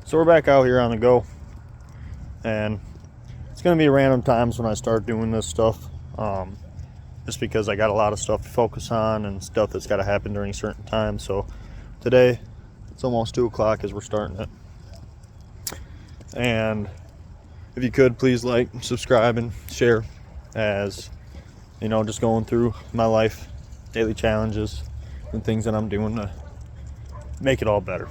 So we're back out here on the go, and it's going to be random times when I start doing this stuff, just because I got a lot of stuff to focus on and stuff that's got to happen during certain times. So today, it's almost 2 o'clock as we're starting it. And if you could, please like, subscribe, and share, as, you know, just going through my life, daily challenges, and things that I'm doing to make it all better.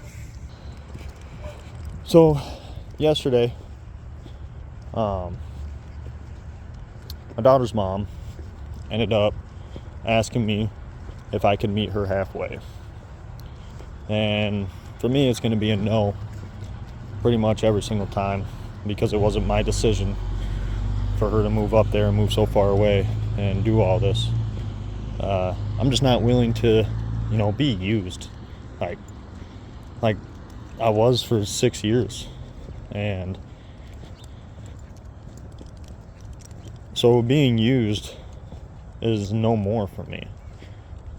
So yesterday, my daughter's mom ended up asking me if I could meet her halfway. And for me, it's going to be a no pretty much every single time, because it wasn't my decision for her to move up there and move so far away and do all this. I'm just not willing to, be used like I was for 6 years. And so being used is no more for me,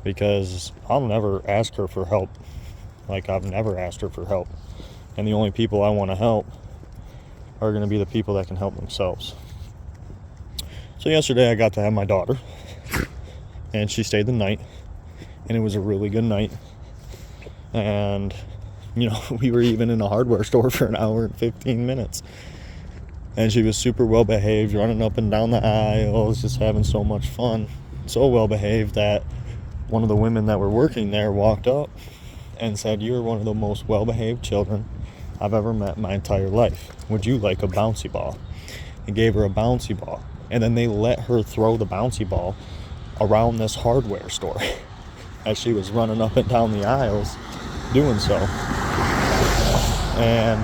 because I'll never ask her for help. Like, I've never asked her for help. And the only people I want to help are going to be the people that can help themselves. So yesterday I got to have my daughter, and she stayed the night, and it was a really good night. And we were even in a hardware store for an hour and 15 minutes. And she was super well behaved, running up and down the aisles, just having so much fun. So well behaved that one of the women that were working there walked up and said, "You're one of the most well behaved children I've ever met in my entire life. Would you like a bouncy ball?" And gave her a bouncy ball. And then they let her throw the bouncy ball around this hardware store as she was running up and down the aisles doing so. And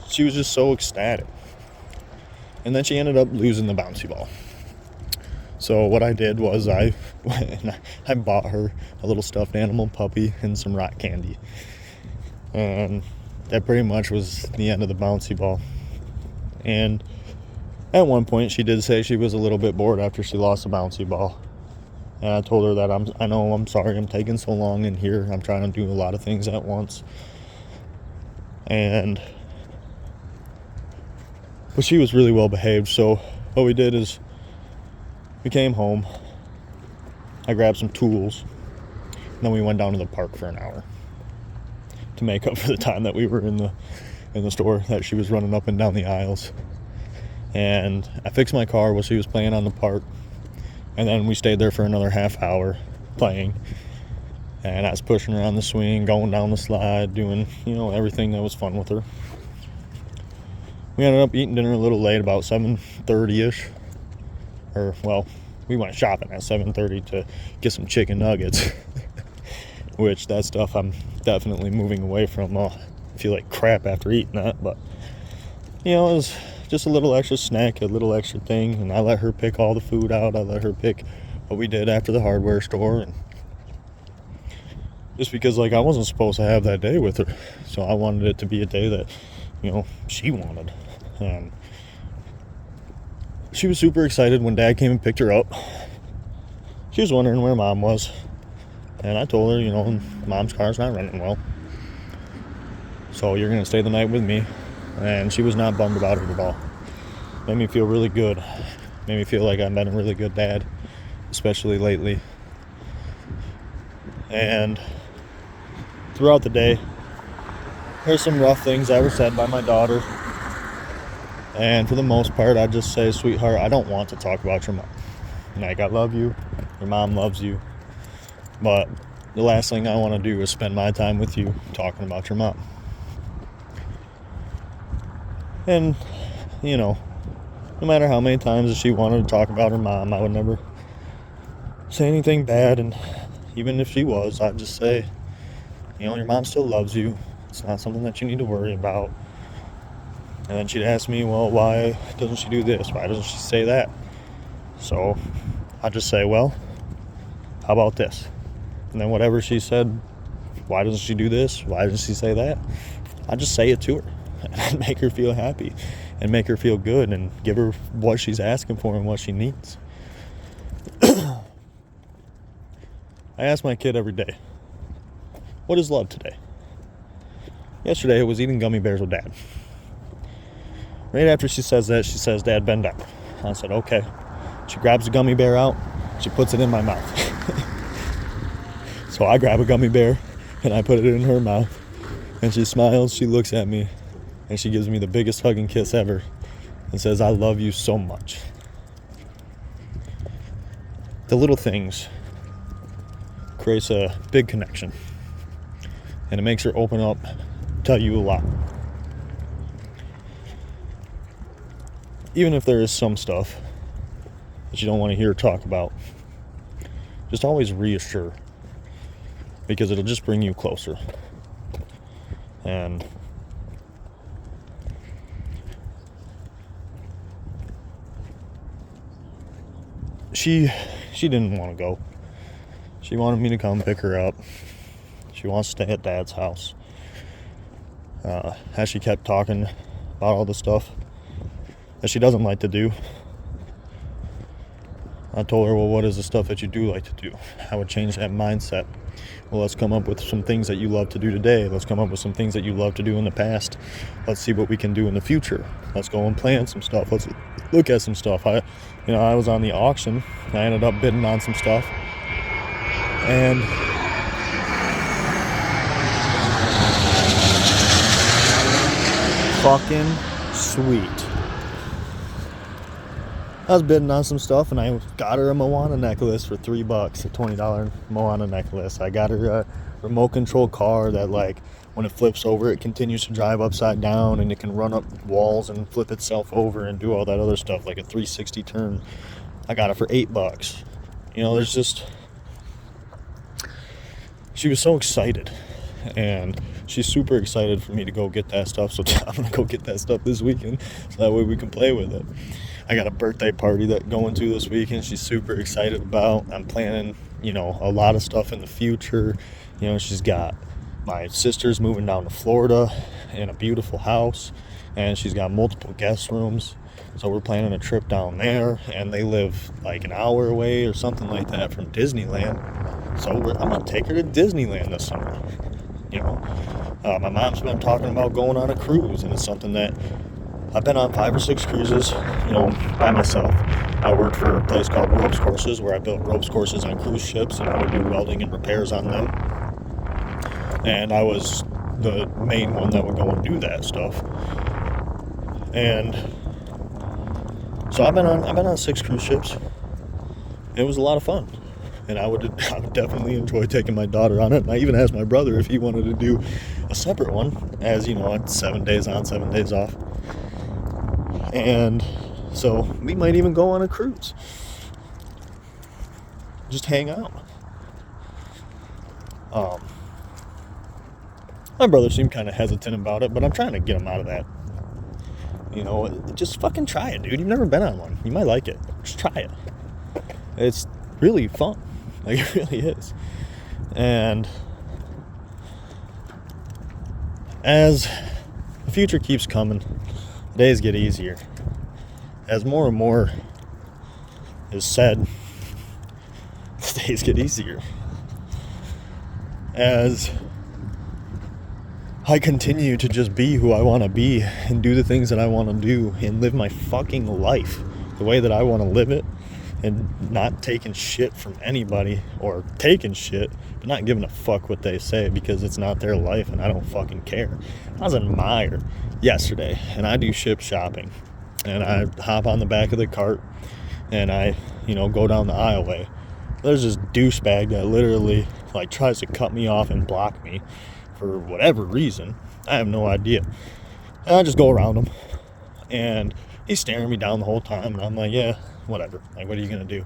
she was just so ecstatic. And then she ended up losing the bouncy ball. So what I did was I bought her a little stuffed animal puppy and some rock candy. And that pretty much was the end of the bouncy ball. And at one point she did say she was a little bit bored after she lost the bouncy ball. And I told her that I'm sorry I'm taking so long in here. I'm trying to do a lot of things at once. But she was really well behaved. So what we did is we came home. I grabbed some tools. And then we went down to the park for an hour to make up for the time that we were in the store, that she was running up and down the aisles. And I fixed my car while she was playing on the park. And then we stayed there for another half hour playing. And I was pushing her on the swing, going down the slide, doing, everything that was fun with her. We ended up eating dinner a little late, about 7:30-ish. We went shopping at 7:30 to get some chicken nuggets. Which, that stuff I'm definitely moving away from. I feel like crap after eating that. But, it was just a little extra snack, a little extra thing. And I let her pick all the food out. I let her pick what we did after the hardware store. And just because, I wasn't supposed to have that day with her. So I wanted it to be a day that, she wanted. And she was super excited when Dad came and picked her up. She was wondering where Mom was. And I told her, Mom's car's not running well. So you're going to stay the night with me. And she was not bummed about it at all. Made me feel really good. Made me feel like I've been a really good dad, especially lately. And throughout the day, there's some rough things that were said by my daughter. And for the most part, I just say, "Sweetheart, I don't want to talk about your mom. I love you. Your mom loves you. But the last thing I want to do is spend my time with you talking about your mom." And, no matter how many times she wanted to talk about her mom, I would never say anything bad. And even if she was, I'd just say, your mom still loves you. It's not something that you need to worry about. And then she'd ask me, "Well, why doesn't she do this? Why doesn't she say that?" So I'd just say, "Well, how about this?" And then whatever she said, "Why doesn't she do this? Why doesn't she say that?" I'd just say it to her and make her feel happy and make her feel good and give her what she's asking for and what she needs. I ask my kid every day, what is love today? Yesterday it was eating gummy bears with Dad. Right after she says that, she says, Dad, bend down. I said, okay. She grabs a gummy bear out, she puts it in my mouth. So I grab a gummy bear and I put it in her mouth, and she smiles, she looks at me, and she gives me the biggest hug and kiss ever and says, I love you so much. The little things creates a big connection, and it makes her open up, tell you a lot. Even if there is some stuff that you don't want to hear or talk about, just always reassure, because it'll just bring you closer. And she didn't want to go. She wanted me to come pick her up. She wants to stay at Dad's house. As she kept talking about all the stuff that she doesn't like to do, I told her, well, what is the stuff that you do like to do? I would change that mindset. Well, let's come up with some things that you love to do today. Let's come up with some things that you love to do in the past. Let's see what we can do in the future. Let's go and plan some stuff. Let's look at some stuff. I was on the auction. I ended up bidding on some stuff. And fucking sweet. I was bidding on some stuff, and I got her a Moana necklace for $3, a $20 Moana necklace. I got her a remote control car that, like, when it flips over, it continues to drive upside down, and it can run up walls and flip itself over and do all that other stuff, like a 360 turn. I got it for $8. There's just... She was so excited, and she's super excited for me to go get that stuff, so I'm going to go get that stuff this weekend, so that way we can play with it. I got a birthday party that going to this weekend she's super excited about. I'm planning, a lot of stuff in the future. She's got my sister's moving down to Florida in a beautiful house, and she's got multiple guest rooms. So we're planning a trip down there, and they live like an hour away or something like that from Disneyland. So I'm going to take her to Disneyland this summer. My mom's been talking about going on a cruise, and it's something that I've been on 5 or 6 cruises, by myself. I worked for a place called Ropes Courses, where I built ropes courses on cruise ships, and I would do welding and repairs on them. And I was the main one that would go and do that stuff. And so I've been on 6 cruise ships. It was a lot of fun, and I would definitely enjoy taking my daughter on it. And I even asked my brother if he wanted to do a separate one, as it's 7 days on, 7 days off. And so we might even go on a cruise. Just hang out. My brother seemed kind of hesitant about it, but I'm trying to get him out of that. Just fucking try it, dude. You've never been on one. You might like it. Just try it. It's really fun. Like, it really is. And as the future keeps coming, the days get easier. As more and more is said, the days get easier. As I continue to just be who I want to be and do the things that I want to do and live my fucking life the way that I want to live it, and not taking shit from anybody, or taking shit but not giving a fuck what they say, because it's not their life and I don't fucking care. I was in Meijer yesterday, and I do ship shopping, and I hop on the back of the cart and I go down the aisleway. There's this douchebag that literally tries to cut me off and block me for whatever reason. I have no idea. And I just go around him, and he's staring me down the whole time, and I'm like, yeah, whatever. What are you gonna do?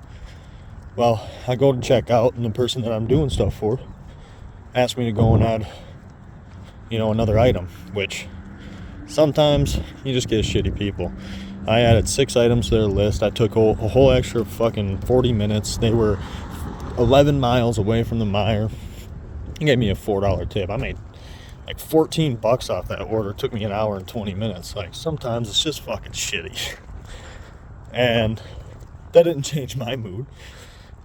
Well, I go to check out, and the person that I'm doing stuff for asked me to go and add, another item, which sometimes you just get shitty people. I added 6 items to their list. I took a whole extra fucking 40 minutes. They were 11 miles away from the Meijer. He gave me a $4 tip. I made like $14 off that order. It took me an hour and 20 minutes. Sometimes it's just fucking shitty. And that didn't change my mood.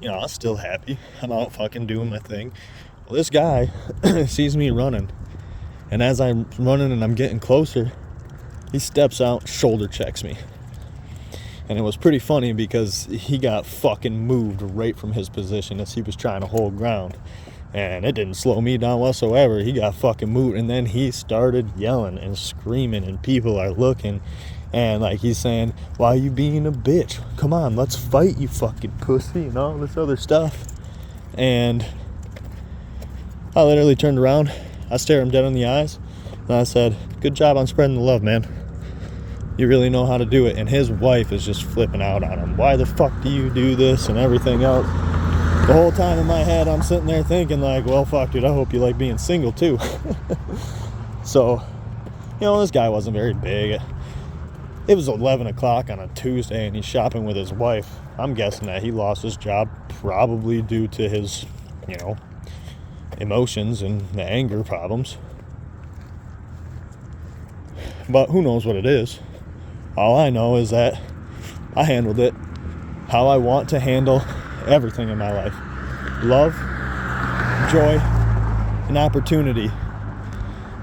I'm still happy. I'm out fucking doing my thing. Well, this guy sees me running, and as I'm running and I'm getting closer, he steps out, shoulder checks me. And it was pretty funny because he got fucking moved right from his position as he was trying to hold ground. And it didn't slow me down whatsoever. He got fucking moved. And then he started yelling and screaming, and people are looking. And like he's saying, why are you being a bitch? Come on, let's fight, you fucking pussy, and all this other stuff. And I literally turned around. I stared him dead in the eyes. And I said, good job on spreading the love, man. You really know how to do it. And his wife is just flipping out on him. Why the fuck do you do this and everything else? The whole time in my head, I'm sitting there thinking like, well, fuck, dude, I hope you like being single too. So, this guy wasn't very big. It was 11 o'clock on a Tuesday and he's shopping with his wife. I'm guessing that he lost his job probably due to his, emotions and the anger problems. But who knows what it is. All I know is that I handled it how I want to handle everything in my life. Love, joy, and opportunity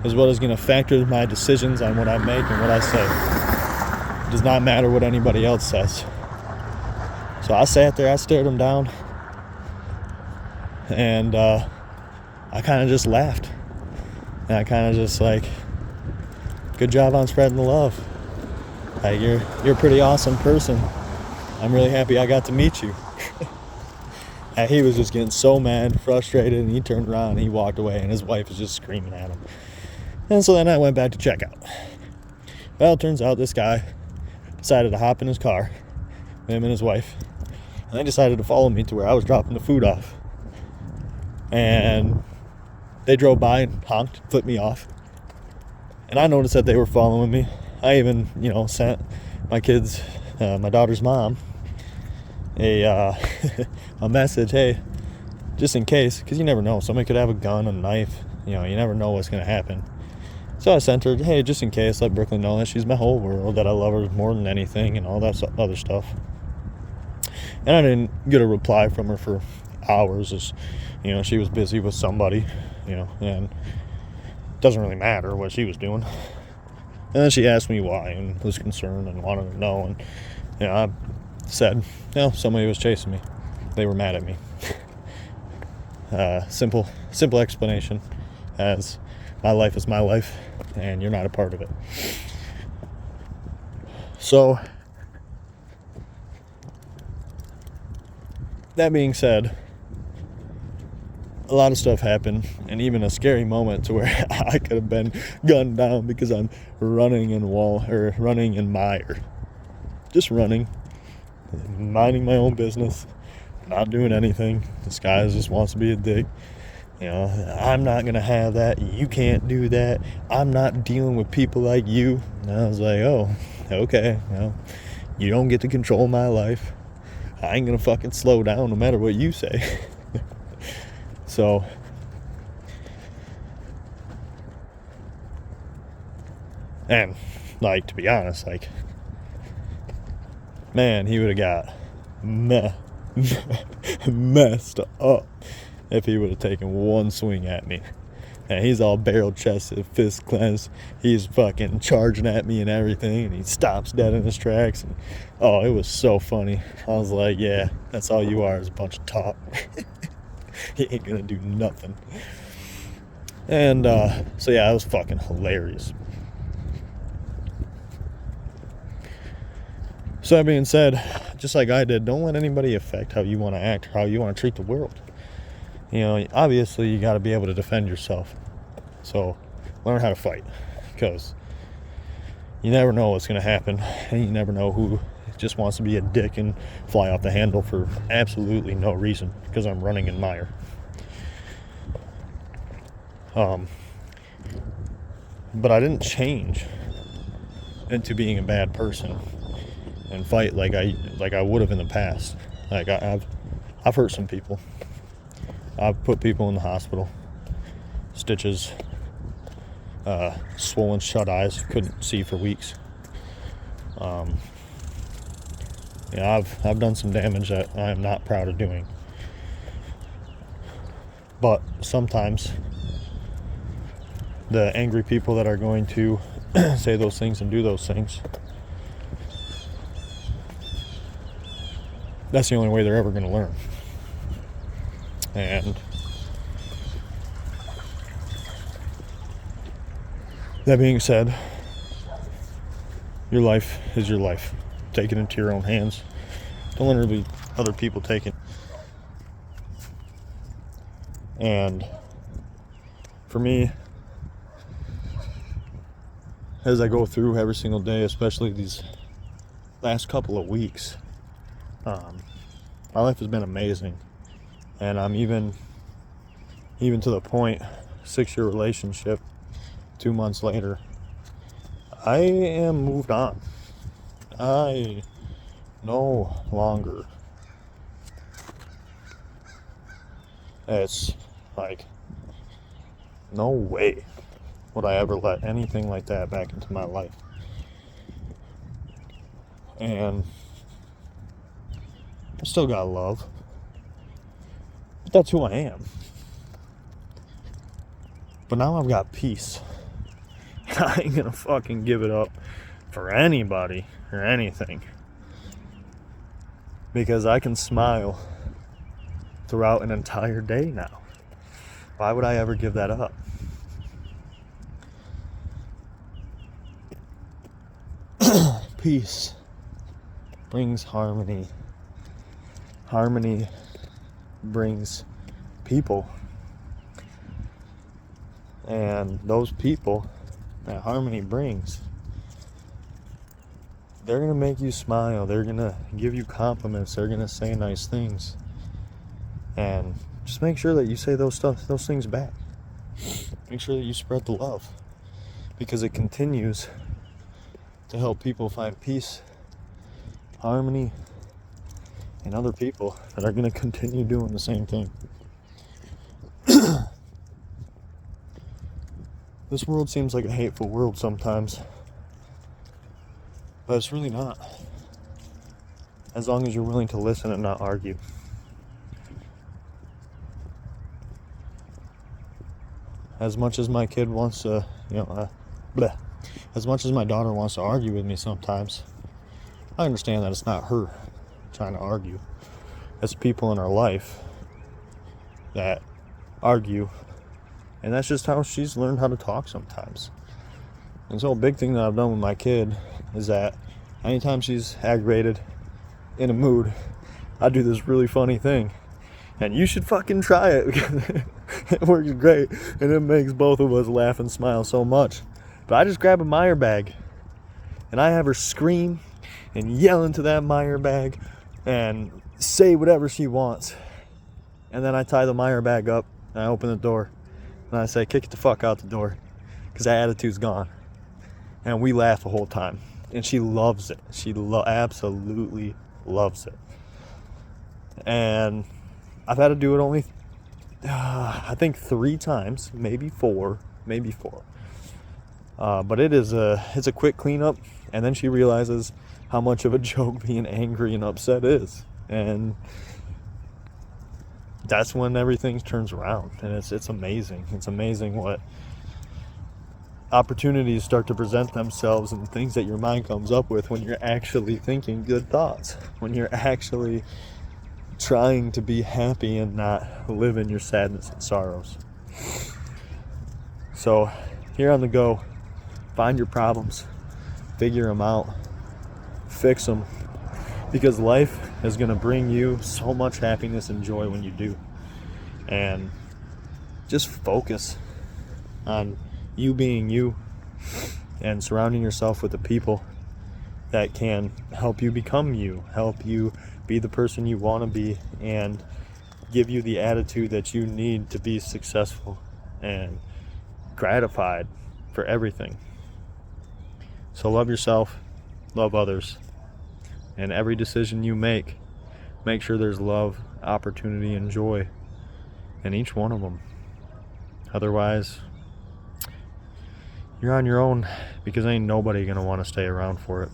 is what is going to factor my decisions on what I make and what I say. It does not matter what anybody else says. So I sat there, I stared him down, and I kind of just laughed. And I kind of just like, good job on spreading the love. Like, you're a pretty awesome person. I'm really happy I got to meet you. And he was just getting so mad, frustrated, and he turned around and he walked away, and his wife was just screaming at him. And so then I went back to check out. Well, it turns out this guy decided to hop in his car, him and his wife, and they decided to follow me to where I was dropping the food off. And they drove by and honked, flipped me off. And I noticed that they were following me. I even, sent my kids, my daughter's mom, a message, hey, just in case, because you never know, somebody could have a gun, a knife, you never know what's going to happen. So I sent her, hey, just in case, let Brooklyn know that she's my whole world, that I love her more than anything, and all that other stuff. And I didn't get a reply from her for hours, as she was busy with somebody, and it doesn't really matter what she was doing. And then she asked me why and was concerned and wanted to know, and I said, somebody was chasing me. They were mad at me. Simple explanation, as my life is my life and you're not a part of it. So that being said, a lot of stuff happened, and even a scary moment to where I could have been gunned down because I'm running in mire. Just running, minding my own business, not doing anything. This guy just wants to be a dick. I'm not gonna have that. You can't do that. I'm not dealing with people like you. And I was like, oh, okay, well, you don't get to control my life. I ain't gonna fucking slow down no matter what you say. So, and to be honest, man, he would have got messed up if he would have taken one swing at me. And he's all barrel chested, fist clenched. He's fucking charging at me and everything, and he stops dead in his tracks. And it was so funny. I was like, yeah, that's all you are, is a bunch of talk. He ain't gonna do nothing. And so yeah, it was fucking hilarious. So that being said, just like I did, don't let anybody affect how you want to act or how you want to treat the world. Obviously you got to be able to defend yourself. So learn how to fight, because you never know what's going to happen, and you never know who just wants to be a dick and fly off the handle for absolutely no reason, because I'm running in mire. But I didn't change into being a bad person and fight like I would have in the past. I've hurt some people. I've put people in the hospital, stitches, swollen shut eyes, couldn't see for weeks. I've done some damage that I am not proud of doing. But sometimes the angry people that are going to say those things and do those things, that's the only way they're ever going to learn. And that being said, your life is your life. Take it into your own hands. Don't let other people take it. And for me, as I go through every single day, especially these last couple of weeks, my life has been amazing. And I'm even to the point, 6-year relationship, 2 months later, I am moved on. I no longer, it's like, no way would I ever let anything like that back into my life. And I still got love, but that's who I am. But now I've got peace. I ain't gonna fucking give it up for anybody or anything, because I can smile throughout an entire day now. Why would I ever give that up? Peace brings harmony. Harmony brings people. And those people that harmony brings, they're going to make you smile. They're going to give you compliments. They're going to say nice things. And just make sure that you say those things back. Make sure that you spread the love, because it continues to help people find peace, harmony, and other people that are going to continue doing the same thing. This world seems like a hateful world sometimes, but it's really not, as long as you're willing to listen and not argue. As much as my kid wants to, as much as my daughter wants to argue with me sometimes, I understand that it's not her trying to argue. It's people in our life that argue, and that's just how she's learned how to talk sometimes. And so a big thing that I've done with my kid is that anytime she's aggravated, in a mood, I do this really funny thing. And you should fucking try it, because it works great, and it makes both of us laugh and smile so much. But I just grab a Meijer bag, and I have her scream and yell into that Meijer bag and say whatever she wants. And then I tie the Meijer bag up, and I open the door, and I say, kick it the fuck out the door, because that attitude's gone. And we laugh the whole time. And she loves it. She absolutely loves it. And I've had to do it only, I think 3 times, maybe four. But it's a quick cleanup, and then she realizes how much of a joke being angry and upset is. And that's when everything turns around, and it's amazing. It's amazing what opportunities start to present themselves and things that your mind comes up with when you're actually thinking good thoughts, when you're actually trying to be happy and not live in your sadness and sorrows. So here on the go, find your problems, figure them out, fix them, because life is going to bring you so much happiness and joy when you do. And just focus on you being you and surrounding yourself with the people that can help you become you, help you be the person you want to be, and give you the attitude that you need to be successful and gratified for everything. So love yourself, love others, and every decision you make sure there's love, opportunity, and joy in each one of them. Otherwise, you're on your own, because ain't nobody gonna want to stay around for it.